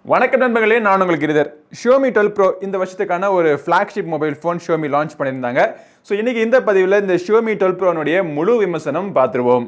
வணக்கம் நண்பர்களே, நான் உங்களுக்கு கிரிதர். Xiaomi 12 Pro இந்த வருஷத்துக்கான ஒரு flagship mobile phone Xiaomi launch பண்ணியிருந்தாங்க. ஸோ இன்னைக்கு இந்த பதிவில் இந்த Xiaomi 12 Pro முழு விமர்சனம் பார்த்துருவோம்.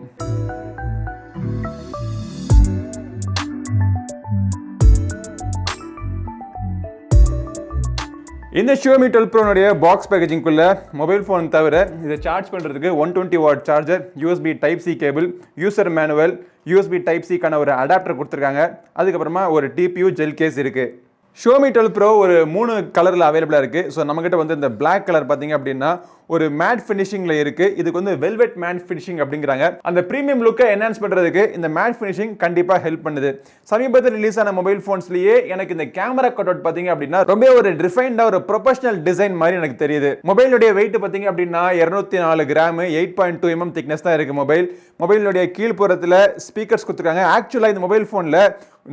இந்த Xiaomi 12 Pro பாக்ஸ் பேக்கேஜிங்குள்ள மொபைல் ஃபோன் தவிர இதை சார்ஜ் பண்ணுறதுக்கு 120 watt charger, USB type C cable, user manual, USB type சிக்கான ஒரு அடாப்டர் கொடுத்துருக்காங்க. அதுக்கப்புறமா ஒரு TPU ஜெல் கேஸ் இருக்குது. Xiaomi 12 Pro ஒரு 3 கலரில் அவைலபிளாக இருக்குது. ஸோ நம்மகிட்ட வந்து இந்த பிளாக் கலர் பார்த்தீங்க அப்படின்னா ஒரு மேட் ஃபினிஷிங்கில் இருக்குது. இதுக்கு வந்து வெல்வெட் மேட் ஃபினிஷிங் அப்படிங்கிறாங்க. அந்த ப்ரீமியம் லுக்கை என்ஹான்ஸ் பண்ணுறதுக்கு இந்த மேட் ஃபினிஷிங் கண்டிப்பாக ஹெல்ப் பண்ணுது. சமீபத்தில் ரிலீஸ் ஆன மொபைல் ஃபோன்ஸ்லேயே எனக்கு இந்த கேமரா கட் அவுட் பார்த்தீங்க அப்படின்னா ரொம்ப ஒரு டிஃபைன்டாக ஒரு ப்ரொஃபஷனல் டிசைன் மாதிரி எனக்கு தெரியுது. மொபைலுடைய வெயிட் பார்த்தீங்க அப்படின்னா 204 கிராம், 8.2 mm திக்னஸ் தான் இருக்குது. மொபைலுடைய கீழ்ப்புறத்தில் ஸ்பீக்கர்ஸ் கொடுத்துருக்காங்க. ஆக்சுவலாக இந்த மொபைல் ஃபோனில்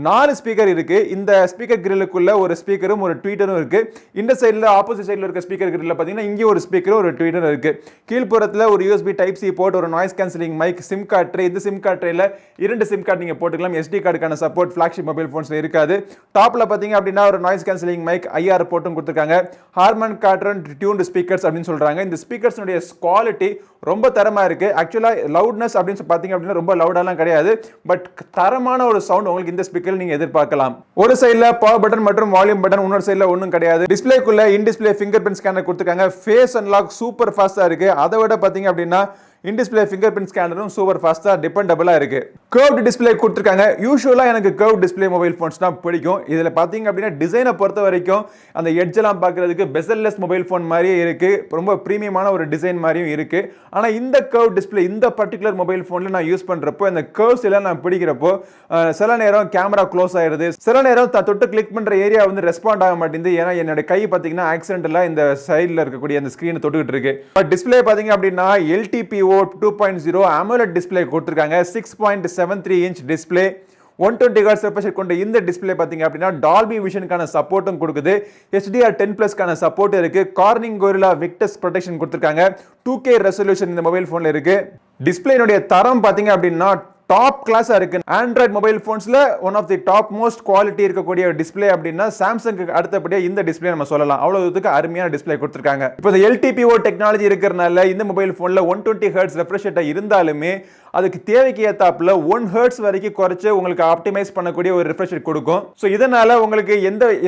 4 ஸ்பீக்கர் இருக்கு. இந்த ஸ்பீக்கர் கிரில்லுக்குள்ள ஒரு ஸ்பீக்கரும் ஒரு ட்வீட்டரும் இருக்கு. இந்த சைடில் ஆப்போசிட் சைடில் இருக்க ஸ்பீக்கர் கிரில்ல பார்த்தீங்கன்னா இங்கே ஒரு ஸ்பீக்கரும் ஒரு ட்வீட்டரும் இருக்கு. கீழ்ப்புறத்தில் ஒரு USB டைப் சி போர்ட், ஒரு noise cancelling mic, SIM card tray. இந்த சிம் கார்டு ட்ரேல 2 சிம் கார்டு நீங்கள் போட்டுக்கலாம். SD கார்டுக்கான சப்போர்ட் ஃபிளாக்ஷிப் மொபைல் ஃபோன்ஸ்ல இருக்காது. டாப்ல பார்த்தீங்க அப்படின்னா ஒரு நாய்ஸ் கேன்சலிங் மைக், IR போர்ட்டும் கொடுத்துருக்காங்க. ஹார்மன் கார்டன் டியூன்டு ஸ்பீக்கர்ஸ் அப்படின்னு சொல்றாங்க. இந்த ஸ்பீக்கர்ஸ்னுடைய குவாலிட்டி ரொம்ப தரமா இருக்கு. ஆக்சுவலா லவுட்னஸ் அப்படின்னு பார்த்தீங்க அப்படின்னா ரொம்ப லவுடாலாம் கிடையாது. பட் தரமான ஒரு சவுண்ட் உங்களுக்கு இந்த ஸ்பீக்கர் நீங்க எதிர்பார்க்கலாம். ஒரு சைடுல பவர் பட்டன் மற்றும் வால்யூம் பட்டன், இன்னொரு சைடுல ஒன்றும் கிடையாது. டிஸ்பிளேக்குள்ள in display fingerprint scanner கொடுத்துருக்காங்க. ஃபேஸ் அன்லாக் சூப்பர் ஃபாஸ்டா இருக்கு. அதை விட பாத்தீங்க அப்படின்னா இன் டிஸ்பிளே ஃபிங்கர் பிரிண்ட் ஸ்கேனரும் சூப்பர் ஃபாஸ்டா டிபெண்டபிளா இருக்கு. கர்வ்ட் டிஸ்பிளே கொடுத்துருக்காங்க. யூசுவலா எனக்கு கர்வ் டிஸ்பிளே மொபைல் ஃபோன்ஸ் தான் பிடிக்கும். இதுல பாத்தீங்க அப்படின்னா டிசைனை பொறுத்த வரைக்கும் அந்த எட்ஜ் எல்லாம் பார்க்கிறதுக்கு பெசல்லெஸ் மொபைல் ஃபோன் மாதிரியே இருக்கு. ரொம்ப பிரீமியமான ஒரு டிசைன் மாதிரியும் இருக்கு. ஆனா இந்த கர்வ் டிஸ்பிளே இந்த பர்டிகுலர் மொபைல் ஃபோன்ல நான் யூஸ் பண்றப்போ இந்த கர்வ்ஸ் எல்லாம் நான் பிடிக்கிறப்போ சில நேரம் கேமரா க்ளோஸ் ஆயிருது, சில நேரம் தொட்டு கிளிக் பண்ற ஏரியா வந்து ரெஸ்பாண்ட் ஆக மாட்டேங்குது. ஏன்னா என்னோட கை பாத்தீங்கன்னா ஆக்சிடென்டலா இந்த சைடுல இருக்கக்கூடிய அந்த ஸ்கிரீனை தொட்டுக்கிட்டு இருக்கு. பட் டிஸ்பிளே பாத்தீங்க அப்படின்னா LTPO 2.0 AMOLED டிஸ்பிளே கொடுத்திருக்காங்க. 6.73 இன்ச் டிஸ்பிளே, 120 Hz refresh கொண்ட இந்த டிஸ்பிளே பாத்தீங்க அப்படின்னா டால்பி விஷனுக்கான சப்போர்ட்டும் கொடுக்குது. HDR10+ கான சப்போர்ட் இருக்கு. கார்னிங் Gorilla Victus ப்ரொடெக்ஷன் கொடுத்திருக்காங்க. 2K ரெசல்யூஷன் இந்த மொபைல் போன்ல இருக்கு. டிஸ்பிளேனுடைய தரம் பாத்தீங்க அப்படின்னா டாப் கிளாஸா இருக்கு. ஆண்ட்ராய்ட் மொபைல் போன்ஸ்ல one of the top most quality இருக்கக்கூடிய டிஸ்பிளே அப்படின்னா சாம்சங்க்கு அடுத்தபடியா இந்த டிஸ்பிளே நம்ம சொல்லலாம். அவ்வளவுக்கு அருமையான டிஸ்பிளே கொடுத்திருக்காங்க. இப்போ LTPO டெக்னாலஜி இருக்கிறனால இந்த மொபைல் போன்ல 120 Hz refresh rate இருந்தாலுமே அதுக்கு தேவைக்கு ஏத்தாப்புல 1 Hz வரைக்கும் குறைச்சு உங்களுக்கு ஆப்டிமைஸ் பண்ணக்கூடிய ஒரு refresh rate கொடுக்கும். ஸோ இதனால உங்களுக்கு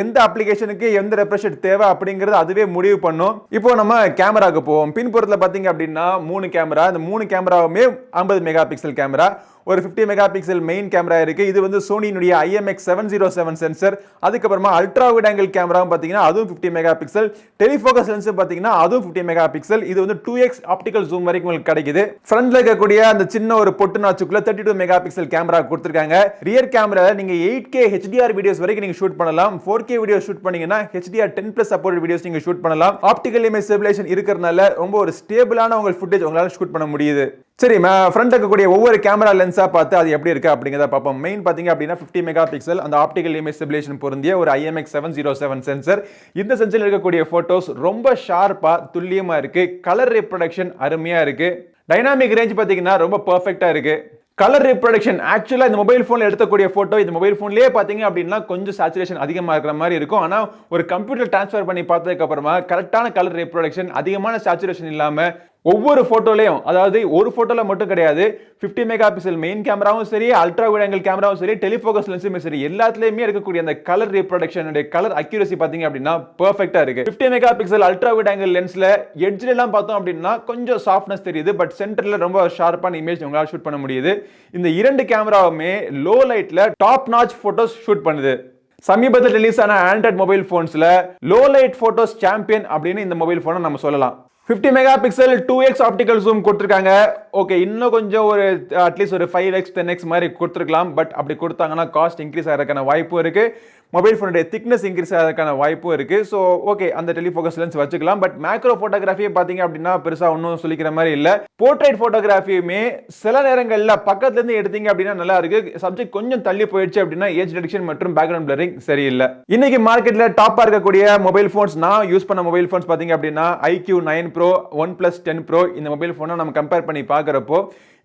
எந்த அப்ளிகேஷனுக்கு எந்த refresh rate தேவை அப்படிங்கிறது அதுவே முடிவு பண்ணும். இப்போ நம்ம கேமராக்கு போவோம். பின்புறத்தில் பாத்தீங்க அப்படின்னா 3 கேமரா. இந்த 3 கேமராவுமே 50 மெகா பிக்சல் கேமரா, ஒரு 50 மெகா பிக்சல் மெயின் கேமரா இருக்கு. இது வந்து சோனியினுடைய IMX707 சென்சர். அதுக்கப்புறமா அல்ட்ரா வைட் ஆங்கிள் கேமராவும் பாத்தீங்கன்னா அதுவும் 50 மெகா பிக்சல். டெலிஃபோகஸ் லென்ஸ் பாத்தீங்கன்னா அதுவும் 50 மெகா பிக்சல். இது வந்து 2x ஆப்டிகல் ஜூம் வரைக்கும் உங்களுக்கு கிடைக்குது. ஃப்ரண்ட்ல இருக்கக்கூடிய அந்த சின்ன ஒரு பொட்டு நாச்சுக்குள்ள 32 மெகா பிக்சல் கேமரா கொடுத்திருக்காங்க. ரியர் கேமரால நீங்க 8K HDR வீடியோஸ் வரைக்கும் நீங்க ஷூட் பண்ணலாம். 4K வீடியோ ஷூட் பண்ணீங்கன்னா HDR10+ சப்போர்ட் வீடியோஸ் நீங்க ஷூட் பண்ணலாம். ஆப்டிகல் இமேஜ் ஸ்டெபிலைசேஷன் இருக்கிறனால ரொம்ப ஒரு ஸ்டேபிளான உங்க ஃபுட்டேஜ் உங்களால ஷூட் பண்ண முடியுது. சரி, ஃப்ரண்ட் இருக்கக்கூடிய ஒவ்வொரு கேமரா லென்ஸா பார்த்து அது எப்படி இருக்கு அப்படிங்கறத பார்ப்போம். மெயின் பாத்தீங்க அப்படின்னா 50 மெகா பிக்சல் அந்த ஆப்டிகல் இமேஜ் ஸ்டெபிலைசேஷன் பொருந்திய ஒரு IMX707 சென்சர். இந்த சென்சர்ல இருக்கக்கூடிய போட்டோஸ் ரொம்ப ஷார்ப்பா துல்லியமா இருக்கு. கலர் ரீப்ரொடக்ஷன் அருமையா இருக்கு. டைனாமிக் ரேஞ்ச் பாத்தீங்கன்னா ரொம்ப பெர்ஃபெக்ட்டா இருக்கு. கலர் ரீப்ரொடக்ஷன் ஆக்சுவலா இந்த மொபைல் போன்ல எடுக்கக்கூடிய போட்டோ இந்த மொபைல் போன்லயே பாத்தீங்க அப்படின்னா கொஞ்சம் சேச்சுரேஷன் அதிகமா இருக்கிற மாதிரி இருக்கும். ஆனா ஒரு கம்ப்யூட்டர் டிரான்ஸ்ஃபர் பண்ணி பார்த்ததுக்கு அப்புறமா கரெக்டான கலர் ரீப்ரொடக்ஷன், அதிகமான சேச்சுரேஷன் இல்லாம ஒவ்வொரு போட்டோலையும், அதாவது ஒரு போட்டோல மட்டும் கிடையாது, 50 மெகா பிக்சல் மெயின் கேமராவும் சரி, அல்ட்ரா வைட் ஆங்கிள் கேமராவும் சரி, டெலிஃபோகஸ் லென்ஸுமே சரி, எல்லாத்துலயுமே இருக்கக்கூடிய அந்த கலர் ரீப்ரொடக்ஷன், கலர் அக்யூரசி பாத்தீங்க அப்படின்னா பெர்ஃபெக்ட்டா இருக்கு. 50 mega pixel ultra wide angle லென்ஸ்ல எட்ஜ்ல எல்லாம் பார்த்தோம் அப்படின்னா கொஞ்சம் சாஃப்ட்னஸ் தெரியுது. பட் சென்டர்ல ரொம்ப ஷார்ப்பான இமேஜ் உங்களால ஷூட் பண்ண முடியுது. இந்த 2 கேமராவுமே லோ லைட்ல டாப் நாச் போட்டோஸ் ஷூட் பண்ணுது. சமீபத்தில் ரிலீஸ் ஆன ஆண்ட்ராய்ட் மொபைல் போன்ஸ்ல லோ லைட் போட்டோஸ் சாம்பியன் அப்படின்னு இந்த மொபைல் போனை நம்ம சொல்லலாம். 50 mega pixel 2x optical zoom கொடுத்திருக்காங்க. ஓகே, இன்னும் கொஞ்சம் ஒரு அட்லீஸ்ட் ஒரு 5x 10x மாதிரி கொடுத்திருக்கலாம். பட் அப்படி கொடுத்தாங்கன்னா காஸ்ட் இன்க்ரீஸ் ஆகிறதுக்கான வாய்ப்பும் இருக்கு. மொபைல் ஃபோனுடைய திக்னஸ் இன்க்ரீஸ் ஆகிறதுக்கான வாய்ப்பும் இருக்கு. ஸோ ஓகே, அந்த டெலிஃபோகஸ் லென்ஸ் வச்சுக்கலாம். பட் மேக்ரோ போட்டோகிராஃபியை பார்த்தீங்க அப்படின்னா பெருசா ஒன்றும் சொல்லிக்கிற மாதிரி இல்லை. போர்ட்ரைட் போட்டோகிராஃபியுமே சில நேரங்களில் பக்கத்துல இருந்து எடுத்தீங்க அப்படின்னா நல்லா இருக்கு. சப்ஜெக்ட் கொஞ்சம் தள்ளி போயிடுச்சு அப்படின்னா ஏஜ் டிடெக்ஷன் மற்றும் பேக்ரவுண்ட் பிளரிங் சரியில்லை. இன்னைக்கு மார்க்கெட்ல டாப்பா இருக்கக்கூடிய மொபைல் போன்ஸ், நான் யூஸ் பண்ண மொபைல் போன்ஸ் பார்த்தீங்க அப்படின்னா iQOO 9 Pro, OnePlus 10 Pro இந்த மொபைல் போனை நம்ம கம்பேர் பண்ணி பார்க்குறப்போ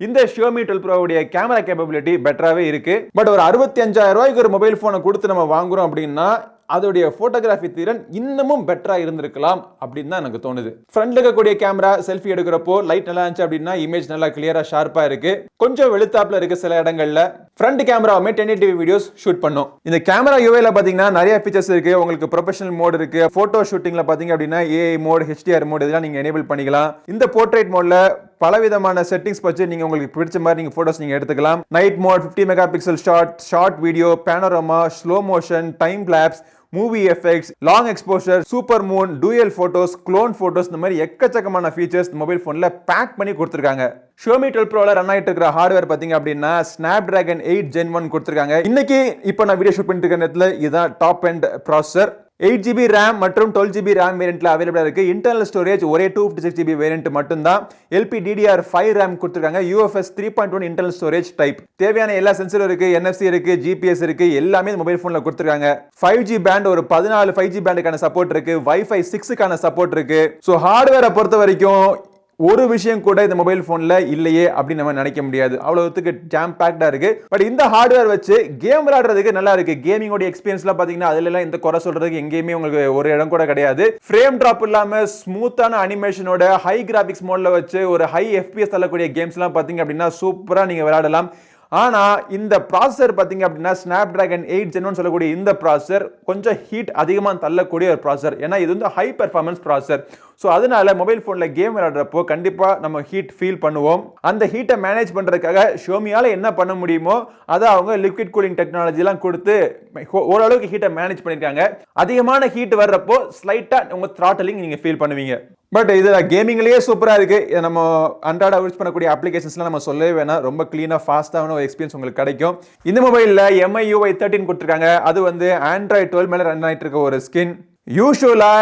இந்த Xiaomi 12 Pro உடைய கேமரா கேப்பபிலிட்டி பெட்டராவே இருக்கு. பட் ஒரு 65,000 ரூபாய்க்கு ஒரு மொபைல் போனை கொடுத்து நம்ம வாங்குறோம் அப்படின்னா அதோடைய போட்டோகிராஃபி திறன் இன்னமும் பெட்டரா இருந்திருக்கலாம் அப்படின்னு தான் எனக்கு தோணுது. ஃப்ரண்ட்ல இருக்கக்கூடிய கேமரா செல்ஃபி எடுக்கிறப்போ லைட் நல்லா இருந்துச்சு அப்படின்னா இமேஜ் நல்லா கிளியரா ஷார்ப்பா இருக்கு. கொஞ்சம் வெளுத்தாப்புல இருக்கு சில இடங்கள்ல. ஃப்ரண்ட் கேமராவுமே 1080p வீடியோஸ் ஷூட் பண்ணும். இந்த கேமரா யூஐல பாத்தீங்கன்னா நிறைய ஃபீச்சர்ஸ் இருக்கு. உங்களுக்கு ப்ரொஃபஷனல் மோட் இருக்கு. போட்டோ ஷூட்டிங்ல பாத்தீங்க அப்படின்னா AI மோட், HDR மோட் இதெல்லாம் நீங்க எனேபிள் பண்ணிக்கலாம். இந்த போர்ட்ரேட் மோட்ல பலவிதமான செட்டிங்ஸ் வச்சு நீங்க உங்களுக்கு பிடிச்ச மாதிரி நீங்க போட்டோஸ் நீங்க எடுத்துக்கலாம். Night mode, 50 mega pixel short video, panorama, slow motion, time lapse, movie effects, long exposure, super moon, dual photos, clone photos, இந்த மாதிரி எக்கச்சக்கமான ஃபீச்சர்ஸ் மொபைல் போன்ல பேக் பண்ணி கொடுத்திருக்காங்க. Xiaomi 12 Proல ரன் ஆயிட்டு இருக்கிற ஹார்ட்வேர் பாத்தீங்க அப்படின்னா Snapdragon 8 Gen 1 கொடுத்திருக்காங்க. இன்னைக்கு இப்போ நான் வீடியோ ஷூட் பண்ணிட்டு இருக்க நேரத்துல இதுதான் top end processor. 8GB RAM மற்றும் 12GB RAM வேரியன்ட்ல அவைலபிளா இருக்கு. இன்டர்னல் ஸ்டோரேஜ் ஒரே 256GB வேரியன்ட் மட்டும் தான். LPDDR5 RAM கொடுத்திருக்காங்க. UFS 3.1 internal storage type. தேவையான எல்லா சென்சரும் இருக்கு, NFC இருக்கு, GPS இருக்கு, எல்லாமே மொபைல் போன்ல கொடுத்திருக்காங்க. 5G பேண்ட் ஒரு 14 5G பேண்டுக்கான சப்போர்ட் இருக்கு. Wi-Fi 6க்கான சப்போர்ட் இருக்கு. சோ ஹார்ட்வேரை பொறுத்த வரைக்கும் ஒரு விஷயம் கூட இந்த மொபைல் போன்ல இல்லையே அப்படின்னு நம்ம நினைக்க முடியாது. அவ்வளவுக்கு ஜாம் பேக்டா இருக்கு. பட் இந்த ஹார்ட்வேர் வச்சு கேம் விளையாடுறதுக்கு நல்லா இருக்கு. கேமிங்கோட எக்ஸ்பீரியன்ஸ்லாம் பாத்தீங்கன்னா அதுல எல்லாம் இந்த குறை சொல்றதுக்கு எங்கேயுமே உங்களுக்கு ஒரு இடம் கூட கிடையாது. ஃப்ரேம் டிராப் இல்லாம ஸ்மூத்தான அனிமேஷனோட ஹை கிராபிக்ஸ் மோட்ல வச்சு ஒரு ஹை FPS தள்ளக்கூடிய கேம்ஸ் எல்லாம் பாத்தீங்க அப்படின்னா சூப்பரா நீங்க விளையாடலாம். ஆனா இந்த ப்ராசஸர் பாத்தீங்க அப்படின்னா Snapdragon 8 Gen 1 சொல்லக்கூடிய இந்த ப்ராசஸர் கொஞ்சம் ஹீட் அதிகமா தள்ளக்கூடிய ஒரு ப்ராசஸர். ஏன்னா இது வந்து ஹை பெர்ஃபார்மன்ஸ் ப்ராசஸர். சோ அதனால மொபைல் போன்ல கேம் விளையாடுறப்போ கண்டிப்பா நம்ம ஹீட் ஃபீல் பண்ணுவோம். அந்த ஹீட்டை மேனேஜ் பண்றதுக்காக Xiaomiயால என்ன பண்ண முடியுமோ அதை அவங்க லிக்விட் கூலிங் டெக்னாலஜி எல்லாம் கொடுத்து ஓரளவுக்கு ஹீட்டை மேனேஜ் பண்ணிருக்காங்க. அதிகமான ஹீட் வர்றப்போ ஸ்லைட்டா உங்க த்ராட்டலிங் நீங்க ஃபீல் பண்ணுவீங்க. பட் இது கேமிங்லயே சூப்பரா இருக்கு. நம்ம அன்றாட யூஸ் பண்ணக்கூடிய அப்ளிகேஷன்ஸ்லாம் நம்ம சொல்லவே வேணாம். ரொம்ப கிளீனா ஃபாஸ்டான ஒரு எக்ஸ்பீரியன்ஸ் உங்களுக்கு கிடைக்கும். இந்த மொபைல்ல MIUI 13 கொடுத்திருக்காங்க. அது வந்து Android 12 மேல ரன் ஆயிட்டு இருக்க ஒரு ஸ்கின். யூசுவலா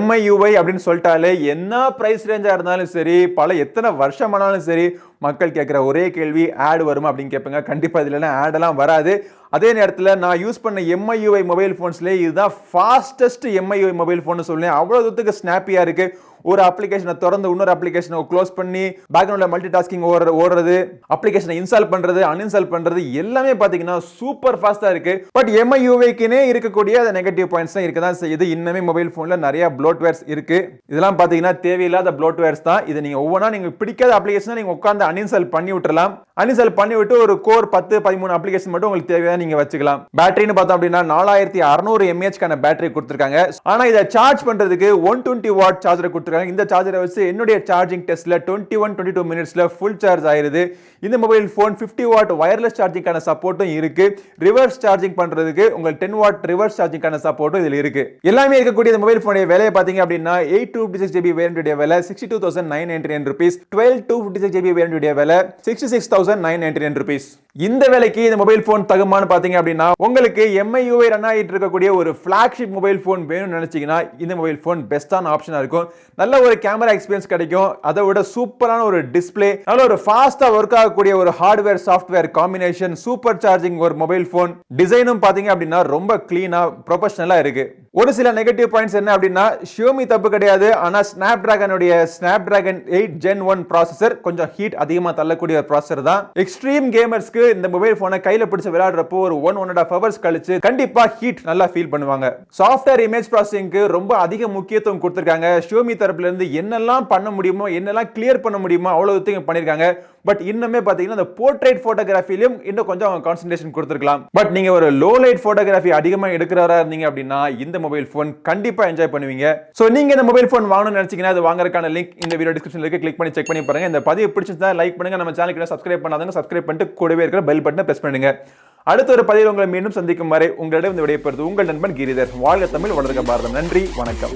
MIUI அப்படின்னு சொல்லிட்டாலே என்ன பிரைஸ் ரேஞ்சா இருந்தாலும் சரி, எத்தனை வருஷம் ஆனாலும் சரி, மக்கள் கேட்கிற ஒரே கேள்வி ஆட் வருமா அப்படின்னு கேட்பாங்க. கண்டிப்பா இதுல ஆட் எல்லாம் வராது. அதே நேரத்தில் நான் யூஸ் பண்ண MIUI மொபைல் போன்ஸ்லேயே இதுதான் ஃபாஸ்டஸ்ட் MIUI மொபைல் போன் சொல்லுவேன். அவ்வளோ தூரத்துக்கு ஸ்னாப்பியா இருக்கு. ஒரு அப்ளிகேஷனை திறந்து இன்னொரு அப்ளிகேஷனை க்ளோஸ் பண்ணி பேக்ரவுண்ட்ல மல்டி டாஸ்கிங் ஓடுறது, அப்ளிகேஷனை இன்ஸ்டால் பண்றது, அன்இன்ஸ்டால் பண்றது எல்லாமே பாத்தீங்கன்னா சூப்பர் ஃபாஸ்டா இருக்கு. பட் MIUI-க்குனே இருக்கக்கூடிய நெகட்டிவ் பாயிண்ட்ஸ் தான் இருக்கதான் செய்யுது. இன்னமே மொபைல் போன்ல நிறைய ப்ளோட்வேர்ஸ் இருக்கு. இதெல்லாம் பாத்தீங்கன்னா தேவையில்லாத ப்ளோட்வேர்ஸ் தான். இதை நீங்க ஒவ்வொன்றா நீங்க பிடிக்காத அப்ளிகேஷனை நீங்க உட்கார்ந்து அன்இன்ஸ்டால் பண்ணி விட்டுறலாம். அன்இன்ஸ்டால் பண்ணி விட்டு ஒரு கோர் 10-13 அப்ளிகேஷன் மட்டும் உங்களுக்கு தேவையான நீங்க வச்சுக்கலாம். பேட்டரின்னு பார்த்தோம் அப்படின்னா 4600 mAh கான பேட்டரி கொடுத்திருக்காங்க. ஆனா இதை சார்ஜ் பண்றதுக்கு 120 வாட் சார்ஜர் கொடுத்திருக்காங்க. இந்த சார்ஜரை வச்சு என்னுடைய சார்ஜிங் டெஸ்ட்ல 21-22 மினிட்ஸ்ல ஃபுல் சார்ஜ் ஆயிருது. இந்த மொபைல் போன் 50 வாட் வயர்லெஸ் சார்ஜிங்கான சப்போர்ட்டும் இருக்கு. ரிவர்ஸ் சார்ஜிங் பண்றதுக்கு உங்களுக்கு 10 வாட் ரிவர்ஸ் சார்ஜிங்கான சப்போர்ட்டும் இதுல இருக்கு. எல்லாமே இருக்கக்கூடிய இந்த மொபைல் போனுடைய விலையை பாத்தீங்க அப்படின்னா 8-256GB வேரியன்ட் விலை 62,999 rupees, 12-256GB வேரியன்ட் விலை 66,999 rupees. இந்த விலைக்கு இந்த மொபைல் போன் தகுமான்னு பாத்தீங்க அப்படின்னா உங்களுக்கு MIUI ரன் ஆகிட்டு இருக்கக்கூடிய ஒரு ஃபிளாக்ஷிப் மொபைல் போன் வேணும்னு நினைச்சீங்கன்னா இந்த மொபைல் போன் பெஸ்டான ஆப்ஷனா இருக்கும். நல்ல ஒரு கேமரா எக்ஸ்பீரியன்ஸ் கிடைக்கும். அதை விட சூப்பரான ஒரு டிஸ்பிளே, நல்ல ஒரு ஃபாஸ்டா ஒர்க் ஆகக்கூடிய ஒரு hardware software combination, super charging ஒரு மொபைல் போன். டிசைனும் பாத்தீங்க அப்படின்னா ரொம்ப கிளீனா ப்ரொஃபஷனலா இருக்கு. ஒரு சில நெகட்டிவ் பாயிண்ட்ஸ் என்ன அப்படின்னா Xiaomi தப்பு கிடையாது. ஆனா Snapdragon 8 Gen 1 ப்ராசஸர் கொஞ்சம் ஹீட் அதிகமா தள்ளக்கூடிய ப்ராசஸர் தான். எக்ஸ்ட்ரீம் கேமர்ஸ்க்கு இந்த மொபைல் போனை கையில பிடிச்சு விளையாடுறப்போ ஒரு 1.5 ஹவர்ஸ் கழிச்சு கண்டிப்பா ஹீட் நல்லா ஃபீல் பண்ணுவாங்க. சாஃப்ட்வேர் இமேஜ் ப்ராசஸிங்க்கு ரொம்ப அதிக முக்கியத்துவம் கொடுத்திருக்காங்க. Xiaomi தரப்புல இருந்து என்னெல்லாம் பண்ண முடியுமோ, என்னெல்லாம் கிளியர் பண்ண முடியுமோ அவ்வளவுத்தையும் பண்ணிருக்காங்க. பட் இன்னுமே பாத்தீங்கன்னா இந்த போர்ட்ரேட் போட்டோகிராஃபிலையும் இன்னும் கொஞ்சம் கான்சென்ட்ரேஷன் கொடுத்திருக்கலாம். பட் நீங்க ஒரு லோ லைட் போட்டோகிராஃபி அதிகமா எடுக்கிறவரா இருந்தீங்க அப்படின்னா இந்த மொபைல் போன் கண்டிப்பா என்ஜாய் பண்ணுவீங்க. சோ நீங்க இந்த மொபைல் போன் வாங்கணும்னு நினைச்சீங்கன்னா அது வாங்குறதுக்கான லிங்க் இந்த வீடியோ டிஸ்கிரிப்ஷன்ல இருக்கு. கிளிக் பண்ணி செக் பண்ணி பாருங்க. இந்த பதிவு பிடிச்சிருந்தா லைக் பண்ணுங்க. நம்ம சேனலுக்கு சப்ஸ்கிரைப் பண்ணாதவங்க சப்ஸ்கிரைப் பண்ணிட்டு கூடவே இருக்கிற பெல் பட்டனை பிரஸ் பண்ணுங்க. அடுத்த ஒரு பதிவில் உங்களை மீண்டும் சந்திக்கும் வரை உங்களிடம் இந்த விடைபெறுவது உங்கள் நண்பன் கிரிதர். வாழ்க தமிழ், வளர்க பாரதம். நன்றி, வணக்கம்.